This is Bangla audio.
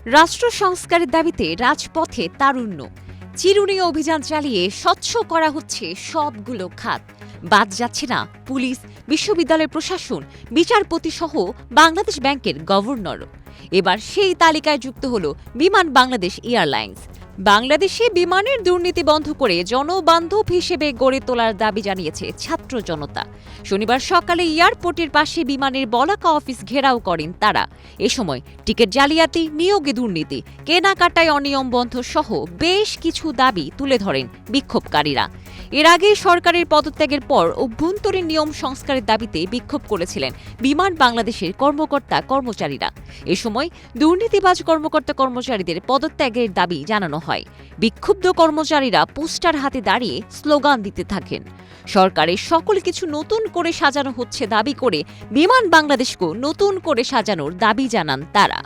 রাষ্ট্র সংস্কারের দাবিতে রাজপথে তারুণ্য। চিরুনি অভিযান চালিয়ে স্বচ্ছ করা হচ্ছে সবগুলো খাত। বাদ যাচ্ছে না পুলিশ, বিশ্ববিদ্যালয় প্রশাসন, বিচারপতি সহ বাংলাদেশ ব্যাংকের গভর্নরও। এবার সেই তালিকায় যুক্ত হল বিমান বাংলাদেশ এয়ারলাইন্স। বাংলাদেশে বিমানের দুর্নীতি বন্ধ করে জনবান্ধব হিসেবে গড়ে তোলার দাবি জানিয়েছে ছাত্র জনতা। শনিবার সকালে এয়ারপোর্টের পাশে বিমানের বলাকা অফিস ঘেরাও করেন তারা। এ সময় টিকিট জালিয়াতি, নিয়োগে দুর্নীতি, কেনাকাটায় অনিয়ম বন্ধ সহ বেশ কিছু দাবি তুলে ধরেন বিক্ষোভকারীরা। এর আগে সরকারের পদত্যাগের পর অভ্যন্তরীণ নিয়ম সংস্কারের দাবিতে বিক্ষোভ করেছিলেন বিমান বাংলাদেশের কর্মকর্তা-কর্মচারীরা। এ সময় দুর্নীতিবাজ কর্মকর্তা-কর্মচারীদের পদত্যাগের দাবি জানানো হয়। বিক্ষুব্ধ কর্মচারীরা পোস্টার হাতে দাঁড়িয়ে স্লোগান দিতে থাকেন। সরকারের সকল কিছু নতুন করে সাজানো হচ্ছে দাবি করে বিমান বাংলাদেশকে নতুন করে সাজানোর দাবি জানান তারা।